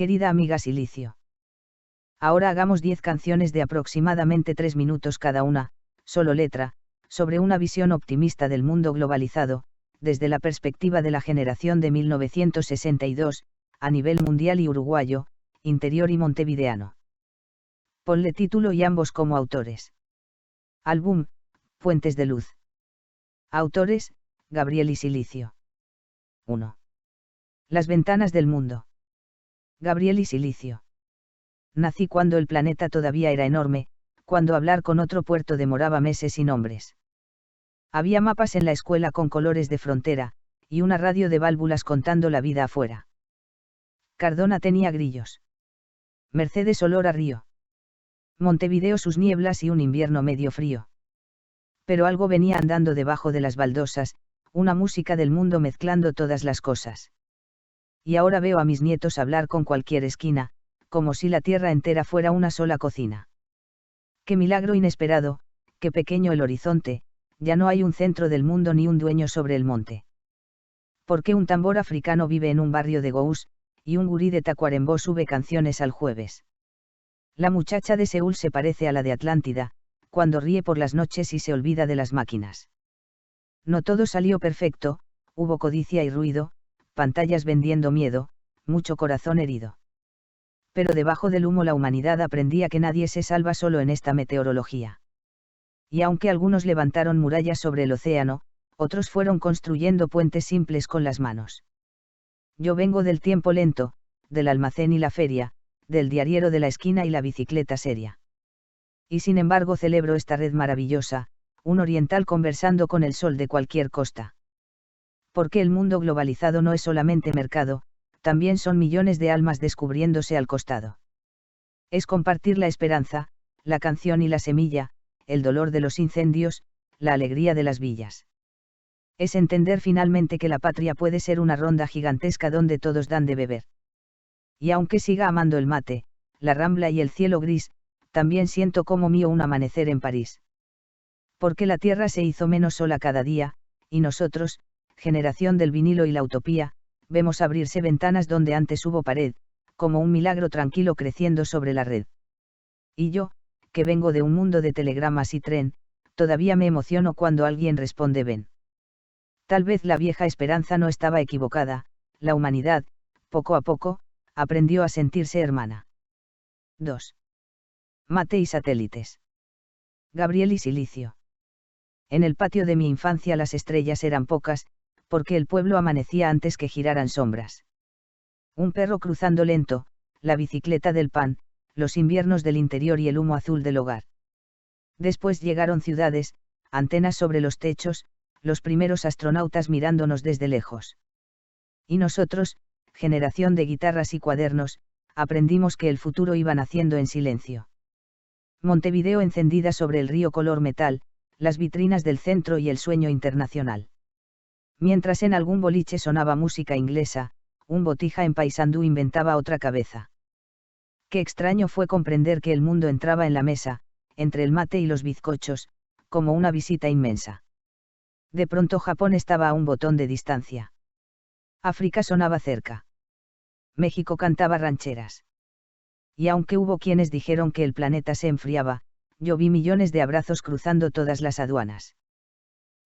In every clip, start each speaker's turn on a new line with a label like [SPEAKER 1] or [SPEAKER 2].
[SPEAKER 1] Querida amiga Silicio. Ahora hagamos 10 canciones de aproximadamente 3 minutos cada una, solo letra, sobre una visión optimista del mundo globalizado, desde la perspectiva de la generación de 1962, a nivel mundial y uruguayo, interior y montevideano. Ponle título y ambos como autores. Álbum, Puentes de Luz. Autores, Gabriel y Silicio. 1. Las ventanas del mundo. Gabriel y Silicio. Nací cuando el planeta todavía era enorme, cuando hablar con otro puerto demoraba meses y nombres. Había mapas en la escuela con colores de frontera, y una radio de válvulas contando la vida afuera. Cardona tenía grillos. Mercedes olor a río. Montevideo sus nieblas y un invierno medio frío. Pero algo venía andando debajo de las baldosas, una música del mundo mezclando todas las cosas. Y ahora veo a mis nietos hablar con cualquier esquina, como si la tierra entera fuera una sola cocina. Qué milagro inesperado, qué pequeño el horizonte, ya no hay un centro del mundo ni un dueño sobre el monte. ¿Por qué un tambor africano vive en un barrio de Gous, y un gurí de Tacuarembó sube canciones al jueves? La muchacha de Seúl se parece a la de Atlántida, cuando ríe por las noches y se olvida de las máquinas. No todo salió perfecto, hubo codicia y ruido, pantallas vendiendo miedo, mucho corazón herido. Pero debajo del humo la humanidad aprendía que nadie se salva solo en esta meteorología. Y aunque algunos levantaron murallas sobre el océano, otros fueron construyendo puentes simples con las manos. Yo vengo del tiempo lento, del almacén y la feria, del diariero de la esquina y la bicicleta seria. Y sin embargo celebro esta red maravillosa, un oriental conversando con el sol de cualquier costa. Porque el mundo globalizado no es solamente mercado, también son millones de almas descubriéndose al costado. Es compartir la esperanza, la canción y la semilla, el dolor de los incendios, la alegría de las villas. Es entender finalmente que la patria puede ser una ronda gigantesca donde todos dan de beber. Y aunque siga amando el mate, la rambla y el cielo gris, también siento como mío un amanecer en París. Porque la tierra se hizo menos sola cada día, y nosotros, generación del vinilo y la utopía, vemos abrirse ventanas donde antes hubo pared, como un milagro tranquilo creciendo sobre la red. Y yo, que vengo de un mundo de telegramas y tren, todavía me emociono cuando alguien responde ven. Tal vez la vieja esperanza no estaba equivocada, la humanidad, poco a poco, aprendió a sentirse hermana. 2. Mate y satélites. Gabriel y Silicio. En el patio de mi infancia las estrellas eran pocas, porque el pueblo amanecía antes que giraran sombras. Un perro cruzando lento, la bicicleta del pan, los inviernos del interior y el humo azul del hogar. Después llegaron ciudades, antenas sobre los techos, los primeros astronautas mirándonos desde lejos. Y nosotros, generación de guitarras y cuadernos, aprendimos que el futuro iba naciendo en silencio. Montevideo encendida sobre el río color metal, las vitrinas del centro y el sueño internacional. Mientras en algún boliche sonaba música inglesa, un botija en Paysandú inventaba otra cabeza. Qué extraño fue comprender que el mundo entraba en la mesa, entre el mate y los bizcochos, como una visita inmensa. De pronto Japón estaba a un botón de distancia. África sonaba cerca. México cantaba rancheras. Y aunque hubo quienes dijeron que el planeta se enfriaba, yo vi millones de abrazos cruzando todas las aduanas.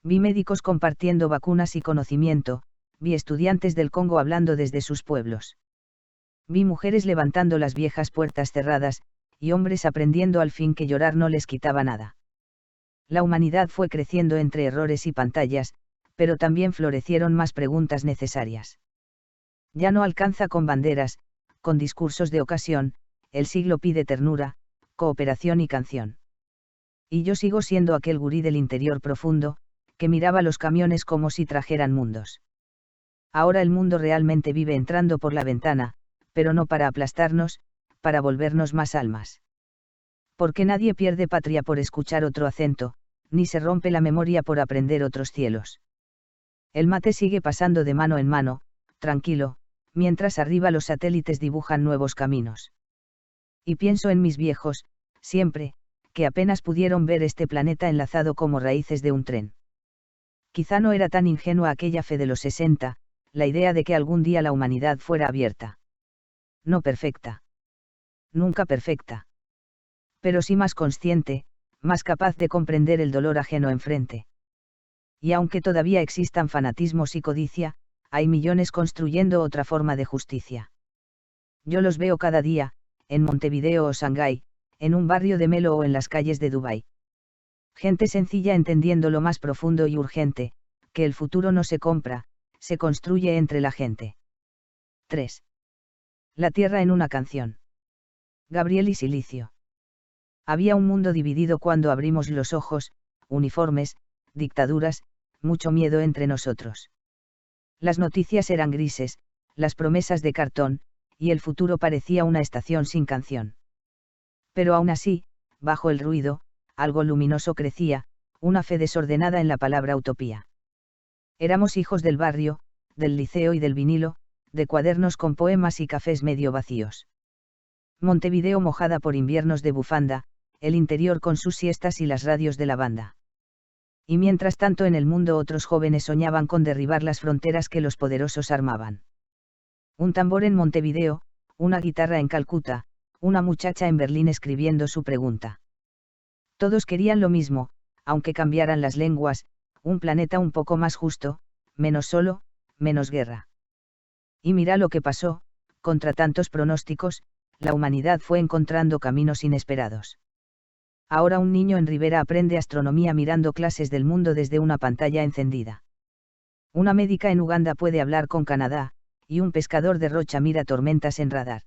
[SPEAKER 1] Vi médicos compartiendo vacunas y conocimiento, vi estudiantes del Congo hablando desde sus pueblos. Vi mujeres levantando las viejas puertas cerradas, y hombres aprendiendo al fin que llorar no les quitaba nada. La humanidad fue creciendo entre errores y pantallas, pero también florecieron más preguntas necesarias. Ya no alcanza con banderas, con discursos de ocasión, el siglo pide ternura, cooperación y canción. Y yo sigo siendo aquel gurí del interior profundo, que miraba los camiones como si trajeran mundos. Ahora el mundo realmente vive entrando por la ventana, pero no para aplastarnos, para volvernos más almas. Porque nadie pierde patria por escuchar otro acento, ni se rompe la memoria por aprender otros cielos. El mate sigue pasando de mano en mano, tranquilo, mientras arriba los satélites dibujan nuevos caminos. Y pienso en mis viejos, siempre, que apenas pudieron ver este planeta enlazado como raíces de un tren. Quizá no era tan ingenua aquella fe de los 60, la idea de que algún día la humanidad fuera abierta. No perfecta. Nunca perfecta. Pero sí más consciente, más capaz de comprender el dolor ajeno enfrente. Y aunque todavía existan fanatismos y codicia, hay millones construyendo otra forma de justicia. Yo los veo cada día, en Montevideo o Shanghái, en un barrio de Melo o en las calles de Dubái. Gente sencilla entendiendo lo más profundo y urgente, que el futuro no se compra, se construye entre la gente. 3. La tierra en una canción. Gabriel y Silicio. Había un mundo dividido cuando abrimos los ojos, uniformes, dictaduras, mucho miedo entre nosotros. Las noticias eran grises, las promesas de cartón, y el futuro parecía una estación sin canción. Pero aún así, bajo el ruido, algo luminoso crecía, una fe desordenada en la palabra utopía. Éramos hijos del barrio, del liceo y del vinilo, de cuadernos con poemas y cafés medio vacíos. Montevideo mojada por inviernos de bufanda, el interior con sus siestas y las radios de la banda. Y mientras tanto en el mundo otros jóvenes soñaban con derribar las fronteras que los poderosos armaban. Un tambor en Montevideo, una guitarra en Calcuta, una muchacha en Berlín escribiendo su pregunta. Todos querían lo mismo, aunque cambiaran las lenguas, un planeta un poco más justo, menos solo, menos guerra. Y mira lo que pasó, contra tantos pronósticos, la humanidad fue encontrando caminos inesperados. Ahora un niño en Rivera aprende astronomía mirando clases del mundo desde una pantalla encendida. Una médica en Uganda puede hablar con Canadá, y un pescador de Rocha mira tormentas en radar.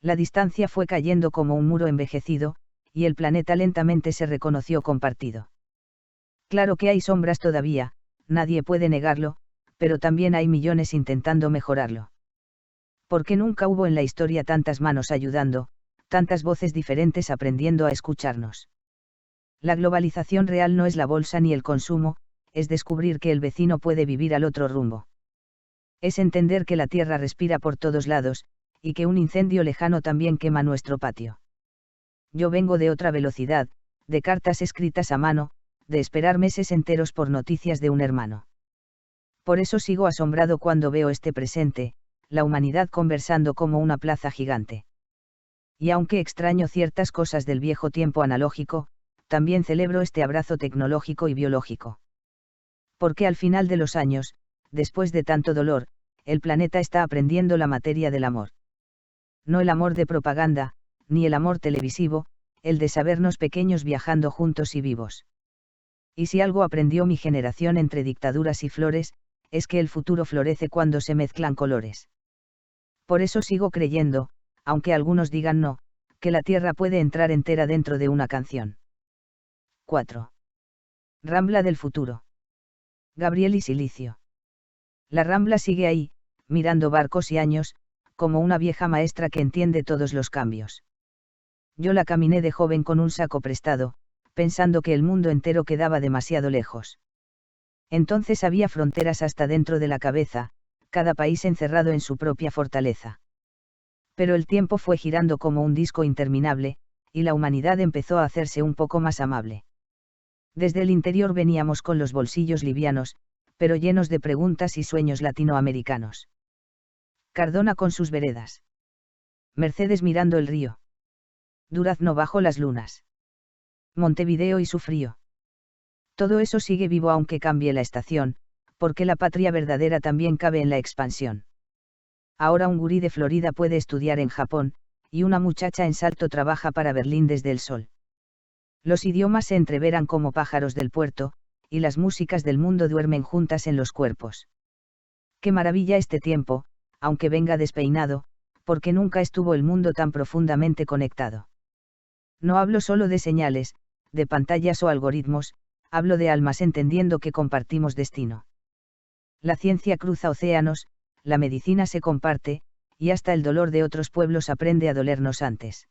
[SPEAKER 1] La distancia fue cayendo como un muro envejecido, y el planeta lentamente se reconoció compartido. Claro que hay sombras todavía, nadie puede negarlo, pero también hay millones intentando mejorarlo. Porque nunca hubo en la historia tantas manos ayudando, tantas voces diferentes aprendiendo a escucharnos. La globalización real no es la bolsa ni el consumo, es descubrir que el vecino puede vivir al otro rumbo. Es entender que la tierra respira por todos lados, y que un incendio lejano también quema nuestro patio. Yo vengo de otra velocidad, de cartas escritas a mano, de esperar meses enteros por noticias de un hermano. Por eso sigo asombrado cuando veo este presente, la humanidad conversando como una plaza gigante. Y aunque extraño ciertas cosas del viejo tiempo analógico, también celebro este abrazo tecnológico y biológico. Porque al final de los años, después de tanto dolor, el planeta está aprendiendo la materia del amor. No el amor de propaganda, ni el amor televisivo, el de sabernos pequeños viajando juntos y vivos. Y si algo aprendió mi generación entre dictaduras y flores, es que el futuro florece cuando se mezclan colores. Por eso sigo creyendo, aunque algunos digan no, que la tierra puede entrar entera dentro de una canción. 4. Rambla del futuro. Gabriel y Silicio. La Rambla sigue ahí, mirando barcos y años, como una vieja maestra que entiende todos los cambios. Yo la caminé de joven con un saco prestado, pensando que el mundo entero quedaba demasiado lejos. Entonces había fronteras hasta dentro de la cabeza, cada país encerrado en su propia fortaleza. Pero el tiempo fue girando como un disco interminable, y la humanidad empezó a hacerse un poco más amable. Desde el interior veníamos con los bolsillos livianos, pero llenos de preguntas y sueños latinoamericanos. Cardona con sus veredas. Mercedes mirando el río. Durazno bajo las lunas. Montevideo y su frío. Todo eso sigue vivo aunque cambie la estación, porque la patria verdadera también cabe en la expansión. Ahora un gurí de Florida puede estudiar en Japón, y una muchacha en Salto trabaja para Berlín desde el sol. Los idiomas se entreveran como pájaros del puerto, y las músicas del mundo duermen juntas en los cuerpos. Qué maravilla este tiempo, aunque venga despeinado, porque nunca estuvo el mundo tan profundamente conectado. No hablo solo de señales, de pantallas o algoritmos, hablo de almas entendiendo que compartimos destino. La ciencia cruza océanos, la medicina se comparte, y hasta el dolor de otros pueblos aprende a dolernos antes.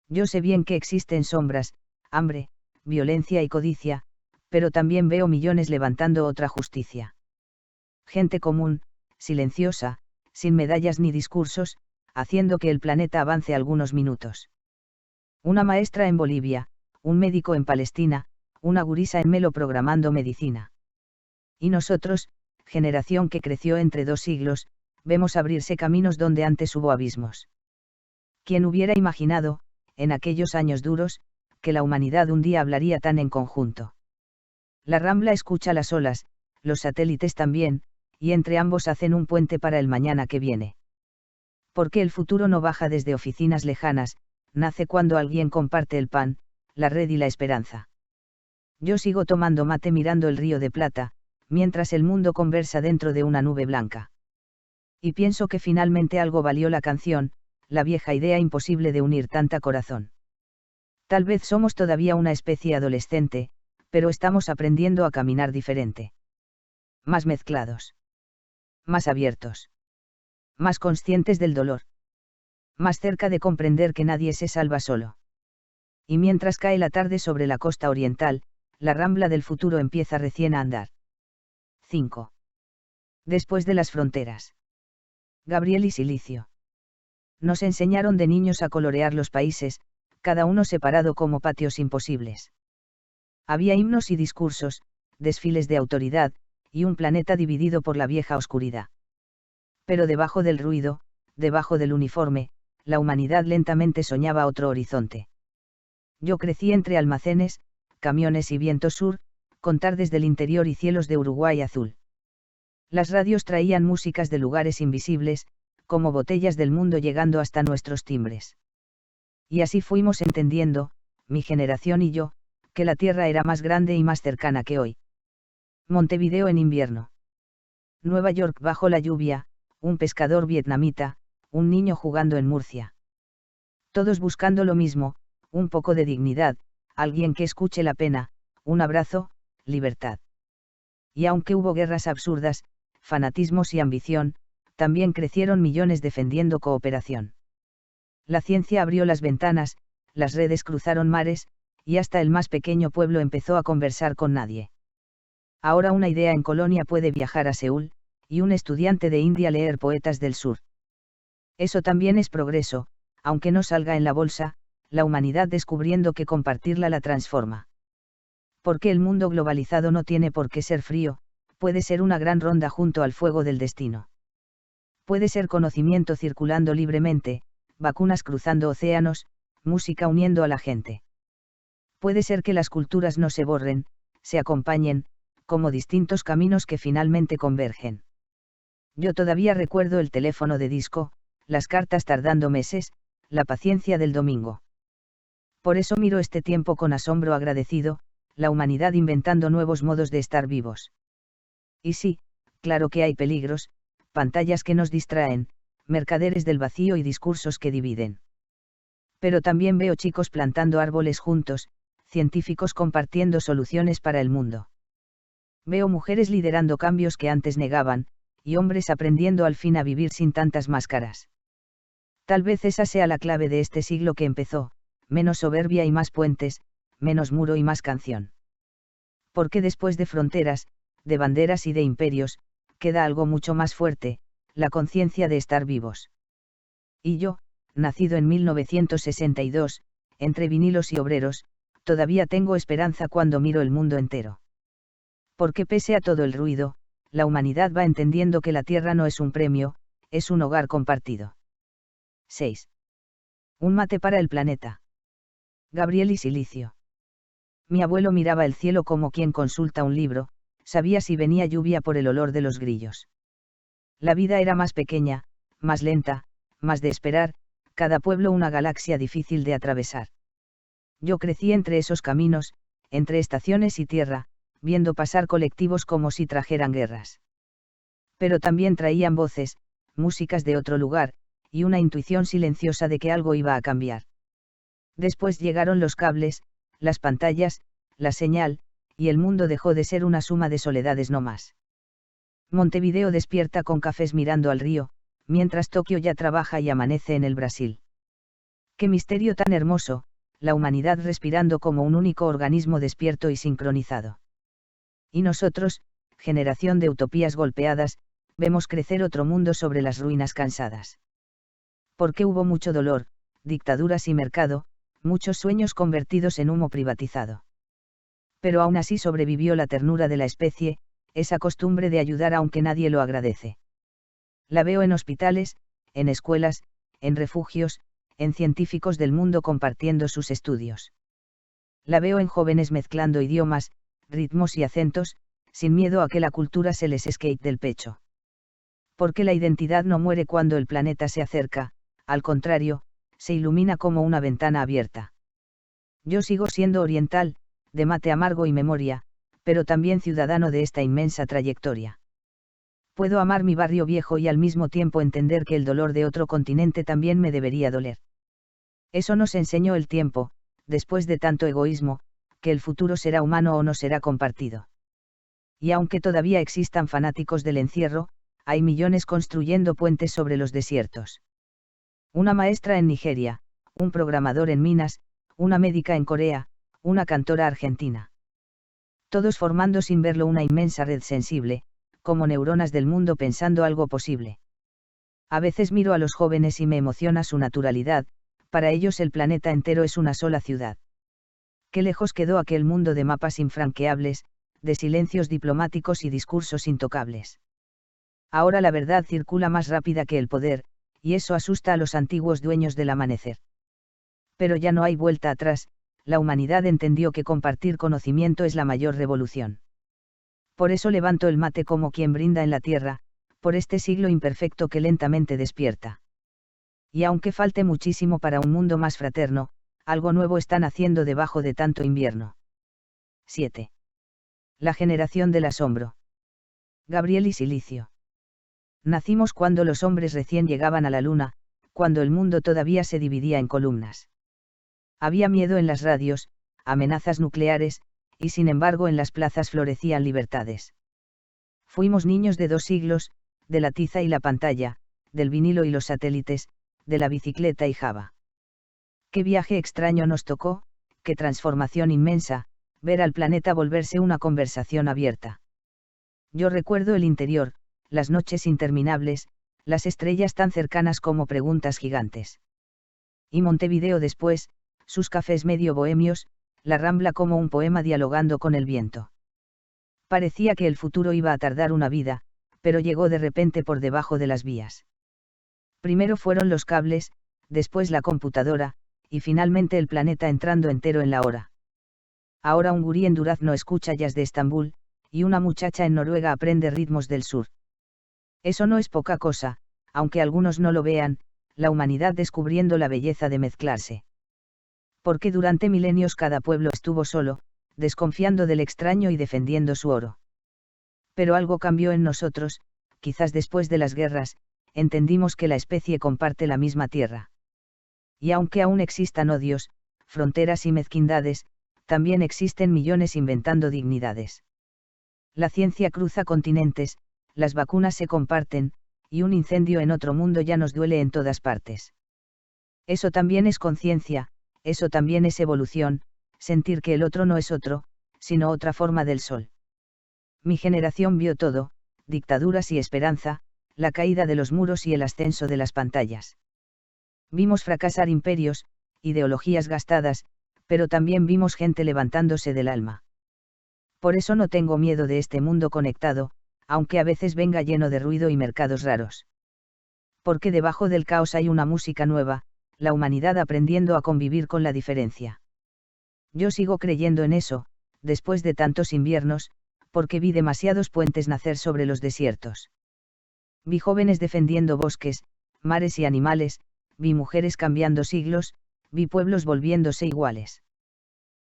[SPEAKER 1] Yo sé bien que existen sombras, hambre, violencia y codicia, pero también veo millones levantando otra justicia. Gente común, silenciosa, sin medallas ni discursos, haciendo que el planeta avance algunos minutos. Una maestra en Bolivia, un médico en Palestina, una gurisa en Melo programando medicina. Y nosotros, generación que creció entre dos siglos, vemos abrirse caminos donde antes hubo abismos. ¿Quién hubiera imaginado, en aquellos años duros, que la humanidad un día hablaría tan en conjunto? La Rambla escucha las olas, los satélites también, y entre ambos hacen un puente para el mañana que viene. Porque el futuro no baja desde oficinas lejanas, nace cuando alguien comparte el pan, la red y la esperanza. Yo sigo tomando mate mirando el río de Plata, mientras el mundo conversa dentro de una nube blanca. Y pienso que finalmente algo valió la canción, la vieja idea imposible de unir tanta corazón. Tal vez somos todavía una especie adolescente, pero estamos aprendiendo a caminar diferente. Más mezclados. Más abiertos. Más conscientes del dolor. Más cerca de comprender que nadie se salva solo. Y mientras cae la tarde sobre la costa oriental, la Rambla del futuro empieza recién a andar. 5. Después de las fronteras. Gabriel y Silicio. Nos enseñaron de niños a colorear los países, cada uno separado como patios imposibles. Había himnos y discursos, desfiles de autoridad, y un planeta dividido por la vieja oscuridad. Pero debajo del ruido, debajo del uniforme, la humanidad lentamente soñaba otro horizonte. Yo crecí entre almacenes, camiones y viento sur, con tardes del interior y cielos de Uruguay azul. Las radios traían músicas de lugares invisibles, como botellas del mundo llegando hasta nuestros timbres. Y así fuimos entendiendo, mi generación y yo, que la Tierra era más grande y más cercana que hoy. Montevideo en invierno. Nueva York bajo la lluvia, un pescador vietnamita, un niño jugando en Murcia. Todos buscando lo mismo, un poco de dignidad, alguien que escuche la pena, un abrazo, libertad. Y aunque hubo guerras absurdas, fanatismos y ambición, también crecieron millones defendiendo cooperación. La ciencia abrió las ventanas, las redes cruzaron mares, y hasta el más pequeño pueblo empezó a conversar con nadie. Ahora una idea en Colonia puede viajar a Seúl, y un estudiante de India leer poetas del sur. Eso también es progreso, aunque no salga en la bolsa, la humanidad descubriendo que compartirla la transforma. Porque el mundo globalizado no tiene por qué ser frío, puede ser una gran ronda junto al fuego del destino. Puede ser conocimiento circulando libremente, vacunas cruzando océanos, música uniendo a la gente. Puede ser que las culturas no se borren, se acompañen, como distintos caminos que finalmente convergen. Yo todavía recuerdo el teléfono de disco, las cartas tardando meses, la paciencia del domingo. Por eso miro este tiempo con asombro agradecido, la humanidad inventando nuevos modos de estar vivos. Y sí, claro que hay peligros, pantallas que nos distraen, mercaderes del vacío y discursos que dividen. Pero también veo chicos plantando árboles juntos, científicos compartiendo soluciones para el mundo. Veo mujeres liderando cambios que antes negaban, y hombres aprendiendo al fin a vivir sin tantas máscaras. Tal vez esa sea la clave de este siglo que empezó, menos soberbia y más puentes, menos muro y más canción. Porque después de fronteras, de banderas y de imperios, queda algo mucho más fuerte, la conciencia de estar vivos. Y yo, nacido en 1962, entre vinilos y obreros, todavía tengo esperanza cuando miro el mundo entero. Porque pese a todo el ruido, la humanidad va entendiendo que la Tierra no es un premio, es un hogar compartido. 6. Un mate para el planeta. Gabriel y Silicio. Mi abuelo miraba el cielo como quien consulta un libro, sabía si venía lluvia por el olor de los grillos. La vida era más pequeña, más lenta, más de esperar, cada pueblo una galaxia difícil de atravesar. Yo crecí entre esos caminos, entre estaciones y tierra, viendo pasar colectivos como si trajeran guerras. Pero también traían voces, músicas de otro lugar, y una intuición silenciosa de que algo iba a cambiar. Después llegaron los cables, las pantallas, la señal, y el mundo dejó de ser una suma de soledades no más. Montevideo despierta con cafés mirando al río, mientras Tokio ya trabaja y amanece en el Brasil. Qué misterio tan hermoso, la humanidad respirando como un único organismo despierto y sincronizado. Y nosotros, generación de utopías golpeadas, vemos crecer otro mundo sobre las ruinas cansadas. Porque hubo mucho dolor, dictaduras y mercado, muchos sueños convertidos en humo privatizado. Pero aún así sobrevivió la ternura de la especie, esa costumbre de ayudar aunque nadie lo agradece. La veo en hospitales, en escuelas, en refugios, en científicos del mundo compartiendo sus estudios. La veo en jóvenes mezclando idiomas, ritmos y acentos, sin miedo a que la cultura se les escape del pecho. Porque la identidad no muere cuando el planeta se acerca, al contrario, se ilumina como una ventana abierta. Yo sigo siendo oriental, de mate amargo y memoria, pero también ciudadano de esta inmensa trayectoria. Puedo amar mi barrio viejo y al mismo tiempo entender que el dolor de otro continente también me debería doler. Eso nos enseñó el tiempo, después de tanto egoísmo, que el futuro será humano o no será compartido. Y aunque todavía existan fanáticos del encierro, hay millones construyendo puentes sobre los desiertos. Una maestra en Nigeria, un programador en Minas, una médica en Corea, una cantora argentina. Todos formando sin verlo una inmensa red sensible, como neuronas del mundo pensando algo posible. A veces miro a los jóvenes y me emociona su naturalidad, para ellos el planeta entero es una sola ciudad. Qué lejos quedó aquel mundo de mapas infranqueables, de silencios diplomáticos y discursos intocables. Ahora la verdad circula más rápida que el poder, y eso asusta a los antiguos dueños del amanecer. Pero ya no hay vuelta atrás, la humanidad entendió que compartir conocimiento es la mayor revolución. Por eso levanto el mate como quien brinda en la tierra, por este siglo imperfecto que lentamente despierta. Y aunque falte muchísimo para un mundo más fraterno, algo nuevo está naciendo debajo de tanto invierno. 7. La generación del asombro. Gabriel y Silicio. Nacimos cuando los hombres recién llegaban a la luna, cuando el mundo todavía se dividía en columnas. Había miedo en las radios, amenazas nucleares, y sin embargo en las plazas florecían libertades. Fuimos niños de 2 siglos, de la tiza y la pantalla, del vinilo y los satélites, de la bicicleta y Java. Qué viaje extraño nos tocó, qué transformación inmensa, ver al planeta volverse una conversación abierta. Yo recuerdo el interior, las noches interminables, las estrellas tan cercanas como preguntas gigantes. Y Montevideo después, sus cafés medio bohemios, la Rambla como un poema dialogando con el viento. Parecía que el futuro iba a tardar una vida, pero llegó de repente por debajo de las vías. Primero fueron los cables, después la computadora, y finalmente el planeta entrando entero en la hora. Ahora un gurí en Durazno escucha jazz de Estambul, y una muchacha en Noruega aprende ritmos del sur. Eso no es poca cosa, aunque algunos no lo vean, la humanidad descubriendo la belleza de mezclarse. Porque durante milenios cada pueblo estuvo solo, desconfiando del extraño y defendiendo su oro. Pero algo cambió en nosotros, quizás después de las guerras, entendimos que la especie comparte la misma tierra. Y aunque aún existan odios, fronteras y mezquindades, también existen millones inventando dignidades. La ciencia cruza continentes, las vacunas se comparten, y un incendio en otro mundo ya nos duele en todas partes. Eso también es conciencia, eso también es evolución, sentir que el otro no es otro, sino otra forma del sol. Mi generación vio todo, dictaduras y esperanza, la caída de los muros y el ascenso de las pantallas. Vimos fracasar imperios, ideologías gastadas, pero también vimos gente levantándose del alma. Por eso no tengo miedo de este mundo conectado, aunque a veces venga lleno de ruido y mercados raros. Porque debajo del caos hay una música nueva, la humanidad aprendiendo a convivir con la diferencia. Yo sigo creyendo en eso, después de tantos inviernos, porque vi demasiados puentes nacer sobre los desiertos. Vi jóvenes defendiendo bosques, mares y animales, vi mujeres cambiando siglos, vi pueblos volviéndose iguales.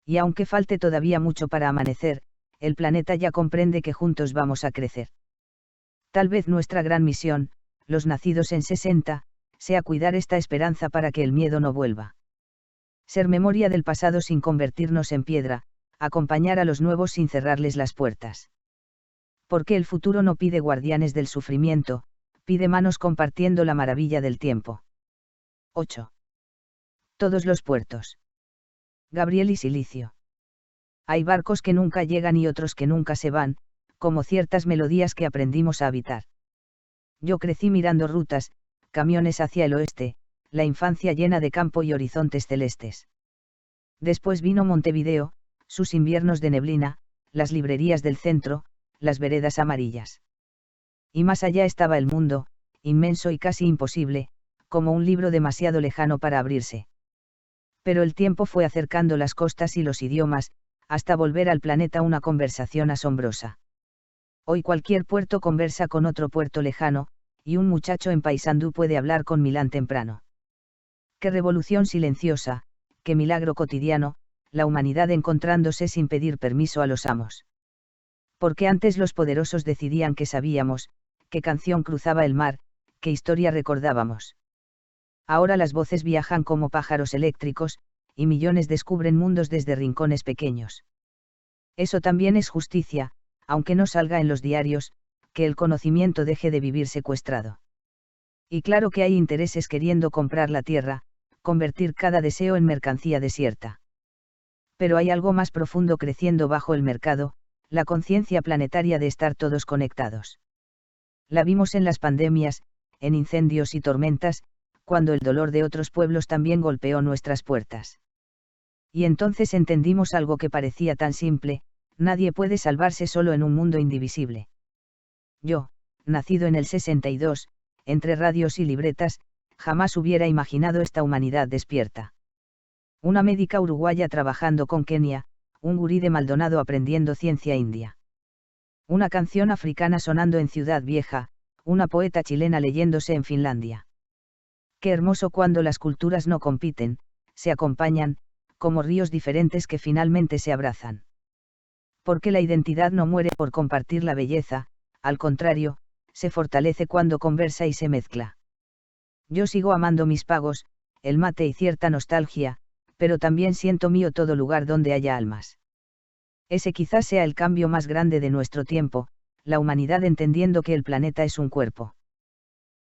[SPEAKER 1] Y aunque falte todavía mucho para amanecer, el planeta ya comprende que juntos vamos a crecer. Tal vez nuestra gran misión, los nacidos en 60, sea cuidar esta esperanza para que el miedo no vuelva. Ser memoria del pasado sin convertirnos en piedra, acompañar a los nuevos sin cerrarles las puertas. Porque el futuro no pide guardianes del sufrimiento, pide manos compartiendo la maravilla del tiempo. 8. Todos los puertos. Gabriel y Silicio. Hay barcos que nunca llegan y otros que nunca se van, como ciertas melodías que aprendimos a habitar. Yo crecí mirando rutas, camiones hacia el oeste, la infancia llena de campo y horizontes celestes. Después vino Montevideo, sus inviernos de neblina, las librerías del centro, las veredas amarillas. Y más allá estaba el mundo, inmenso y casi imposible, como un libro demasiado lejano para abrirse. Pero el tiempo fue acercando las costas y los idiomas, hasta volver al planeta una conversación asombrosa. Hoy cualquier puerto conversa con otro puerto lejano, y un muchacho en Paysandú puede hablar con Milán temprano. Qué revolución silenciosa, qué milagro cotidiano, la humanidad encontrándose sin pedir permiso a los amos. Porque antes los poderosos decidían qué sabíamos, qué canción cruzaba el mar, qué historia recordábamos. Ahora las voces viajan como pájaros eléctricos, y millones descubren mundos desde rincones pequeños. Eso también es justicia, aunque no salga en los diarios, que el conocimiento deje de vivir secuestrado. Y claro que hay intereses queriendo comprar la tierra, convertir cada deseo en mercancía desierta. Pero hay algo más profundo creciendo bajo el mercado, la conciencia planetaria de estar todos conectados. La vimos en las pandemias, en incendios y tormentas, cuando el dolor de otros pueblos también golpeó nuestras puertas. Y entonces entendimos algo que parecía tan simple: nadie puede salvarse solo en un mundo indivisible. Yo, nacido en el 62, entre radios y libretas, jamás hubiera imaginado esta humanidad despierta. Una médica uruguaya trabajando con Kenia, un gurí de Maldonado aprendiendo ciencia india. Una canción africana sonando en Ciudad Vieja, una poeta chilena leyéndose en Finlandia. Qué hermoso cuando las culturas no compiten, se acompañan, como ríos diferentes que finalmente se abrazan. Porque la identidad no muere por compartir la belleza, al contrario, se fortalece cuando conversa y se mezcla. Yo sigo amando mis pagos, el mate y cierta nostalgia, pero también siento mío todo lugar donde haya almas. Ese quizás sea el cambio más grande de nuestro tiempo, la humanidad entendiendo que el planeta es un cuerpo.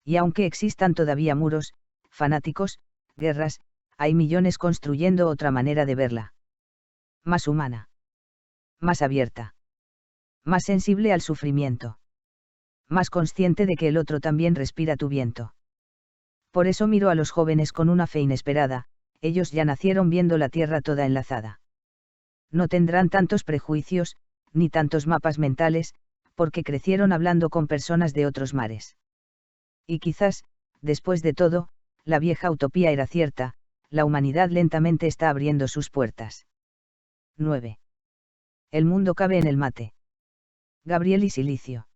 [SPEAKER 1] Y aunque existan todavía muros, fanáticos, guerras, hay millones construyendo otra manera de verla. Más humana. Más abierta. Más sensible al sufrimiento. Más consciente de que el otro también respira tu viento. Por eso miro a los jóvenes con una fe inesperada, ellos ya nacieron viendo la tierra toda enlazada. No tendrán tantos prejuicios, ni tantos mapas mentales, porque crecieron hablando con personas de otros mares. Y quizás, después de todo, la vieja utopía era cierta, la humanidad lentamente está abriendo sus puertas. 9. El mundo cabe en el mate. Gabriel y Silicio.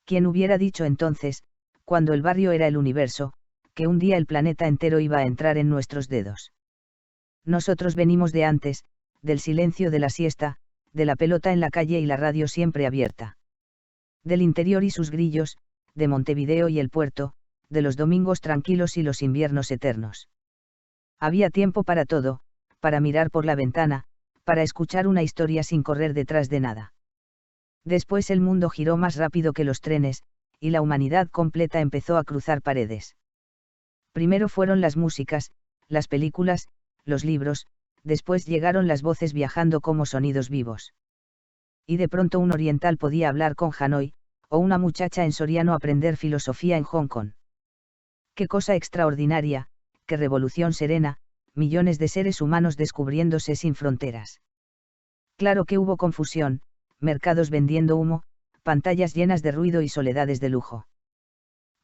[SPEAKER 1] ¿Quién hubiera dicho entonces, cuando el barrio era el universo, que un día el planeta entero iba a entrar en nuestros dedos? Nosotros venimos de antes, del silencio de la siesta, de la pelota en la calle y la radio siempre abierta. Del interior y sus grillos, de Montevideo y el puerto, de los domingos tranquilos y los inviernos eternos. Había tiempo para todo, para mirar por la ventana, para escuchar una historia sin correr detrás de nada. Después el mundo giró más rápido que los trenes, y la humanidad completa empezó a cruzar paredes. Primero fueron las músicas, las películas, los libros, después llegaron las voces viajando como sonidos vivos. Y de pronto un oriental podía hablar con Hanoi, o una muchacha en Soriano aprender filosofía en Hong Kong. Qué cosa extraordinaria, qué revolución serena, millones de seres humanos descubriéndose sin fronteras. Claro que hubo confusión, mercados vendiendo humo, pantallas llenas de ruido y soledades de lujo.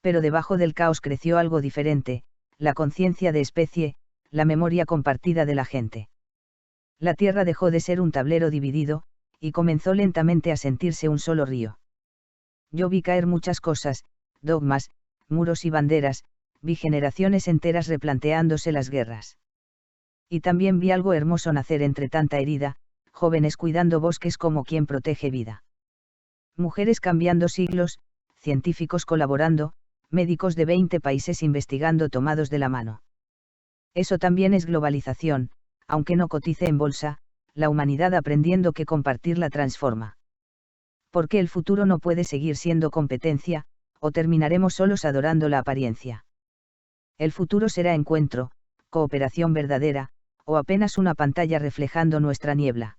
[SPEAKER 1] Pero debajo del caos creció algo diferente, la conciencia de especie, la memoria compartida de la gente. La tierra dejó de ser un tablero dividido, y comenzó lentamente a sentirse un solo río. Yo vi caer muchas cosas, dogmas, muros y banderas, vi generaciones enteras replanteándose las guerras. Y también vi algo hermoso nacer entre tanta herida, jóvenes cuidando bosques como quien protege vida. Mujeres cambiando siglos, científicos colaborando, médicos de 20 países investigando tomados de la mano. Eso también es globalización, aunque no cotice en bolsa, la humanidad aprendiendo que compartirla transforma. Porque el futuro no puede seguir siendo competencia, o terminaremos solos adorando la apariencia. El futuro será encuentro, cooperación verdadera, o apenas una pantalla reflejando nuestra niebla.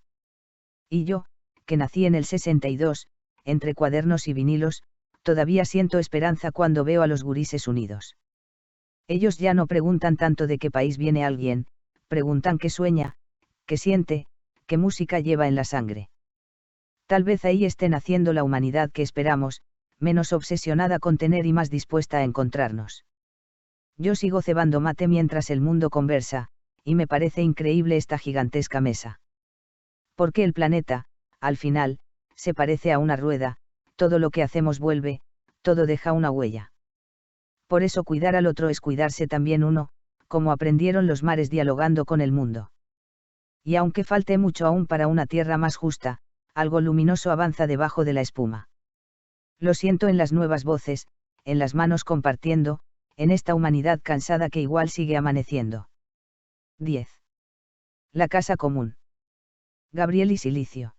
[SPEAKER 1] Y yo, que nací en el 62, entre cuadernos y vinilos, todavía siento esperanza cuando veo a los gurises unidos. Ellos ya no preguntan tanto de qué país viene alguien, preguntan qué sueña, qué siente, qué música lleva en la sangre. Tal vez ahí esté naciendo la humanidad que esperamos, menos obsesionada con tener y más dispuesta a encontrarnos. Yo sigo cebando mate mientras el mundo conversa, y me parece increíble esta gigantesca mesa. Porque el planeta, al final, se parece a una rueda, todo lo que hacemos vuelve, todo deja una huella. Por eso cuidar al otro es cuidarse también uno, como aprendieron los mares dialogando con el mundo. Y aunque falte mucho aún para una tierra más justa, algo luminoso avanza debajo de la espuma. Lo siento en las nuevas voces, en las manos compartiendo, en esta humanidad cansada que igual sigue amaneciendo. 10. La casa común. Gabriel y Silicio.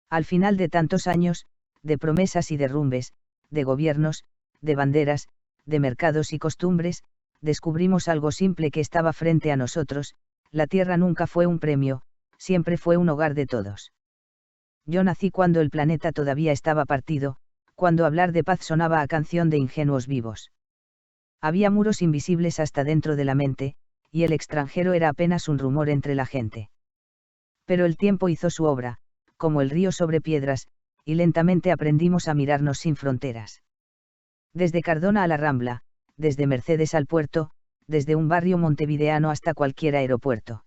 [SPEAKER 1] Al final de tantos años, de promesas y derrumbes, de gobiernos, de banderas, de mercados y costumbres, descubrimos algo simple que estaba frente a nosotros: la tierra nunca fue un premio, siempre fue un hogar de todos. Yo nací cuando el planeta todavía estaba partido, cuando hablar de paz sonaba a canción de ingenuos vivos. Había muros invisibles hasta dentro de la mente, y el extranjero era apenas un rumor entre la gente. Pero el tiempo hizo su obra, como el río sobre piedras, y lentamente aprendimos a mirarnos sin fronteras. Desde Cardona a la Rambla, desde Mercedes al puerto, desde un barrio montevideano hasta cualquier aeropuerto.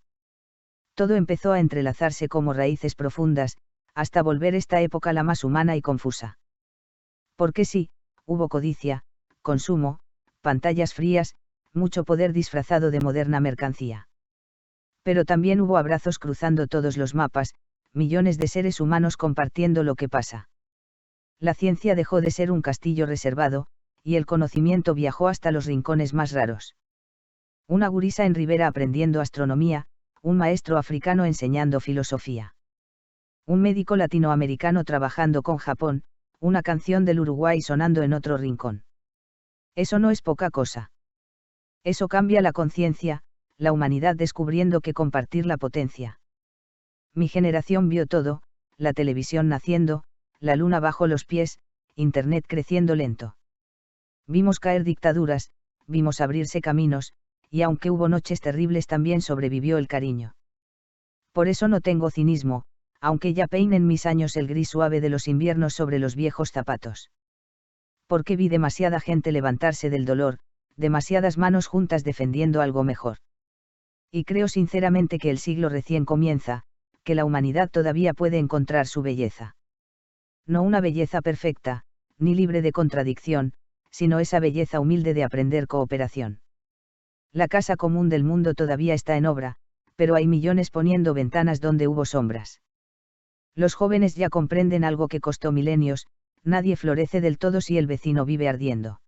[SPEAKER 1] Todo empezó a entrelazarse como raíces profundas, hasta volver esta época la más humana y confusa. Porque sí, hubo codicia, consumo, pantallas frías, mucho poder disfrazado de moderna mercancía. Pero también hubo abrazos cruzando todos los mapas, millones de seres humanos compartiendo lo que pasa. La ciencia dejó de ser un castillo reservado, y el conocimiento viajó hasta los rincones más raros. Una gurisa en Rivera aprendiendo astronomía, un maestro africano enseñando filosofía. Un médico latinoamericano trabajando con Japón, una canción del Uruguay sonando en otro rincón. Eso no es poca cosa. Eso cambia la conciencia, la humanidad descubriendo que compartir la potencia. Mi generación vio todo: la televisión naciendo, la luna bajo los pies, Internet creciendo lento. Vimos caer dictaduras, vimos abrirse caminos, y aunque hubo noches terribles también sobrevivió el cariño. Por eso no tengo cinismo, aunque ya peinen mis años el gris suave de los inviernos sobre los viejos zapatos. Porque vi demasiada gente levantarse del dolor, demasiadas manos juntas defendiendo algo mejor. Y creo sinceramente que el siglo recién comienza, que la humanidad todavía puede encontrar su belleza. No una belleza perfecta, ni libre de contradicción, sino esa belleza humilde de aprender cooperación. La casa común del mundo todavía está en obra, pero hay millones poniendo ventanas donde hubo sombras. Los jóvenes ya comprenden algo que costó milenios: nadie florece del todo si el vecino vive ardiendo.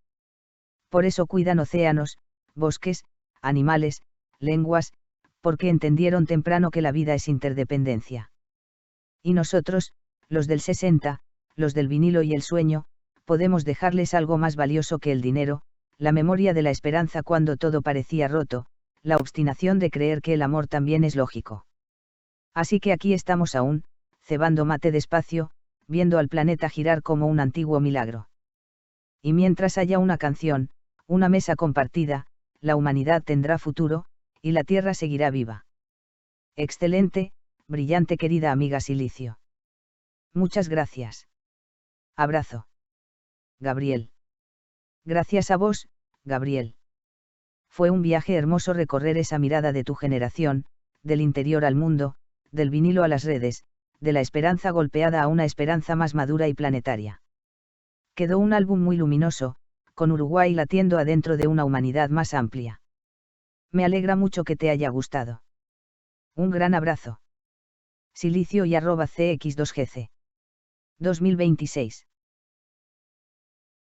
[SPEAKER 1] Por eso cuidan océanos, bosques, animales, lenguas, porque entendieron temprano que la vida es interdependencia. Y nosotros, los del 60, los del vinilo y el sueño, podemos dejarles algo más valioso que el dinero: la memoria de la esperanza cuando todo parecía roto, la obstinación de creer que el amor también es lógico. Así que aquí estamos aún, cebando mate despacio, viendo al planeta girar como un antiguo milagro. Y mientras haya una canción, una mesa compartida, la humanidad tendrá futuro, y la Tierra seguirá viva. Excelente, brillante querida amiga Silicio. Muchas gracias. Abrazo. Gabriel. Gracias a vos, Gabriel. Fue un viaje hermoso recorrer esa mirada de tu generación, del interior al mundo, del vinilo a las redes, de la esperanza golpeada a una esperanza más madura y planetaria. Quedó un álbum muy luminoso, con Uruguay latiendo adentro de una humanidad más amplia. Me alegra mucho que te haya gustado. Un gran abrazo. Silicio y @cx2gc. 2026.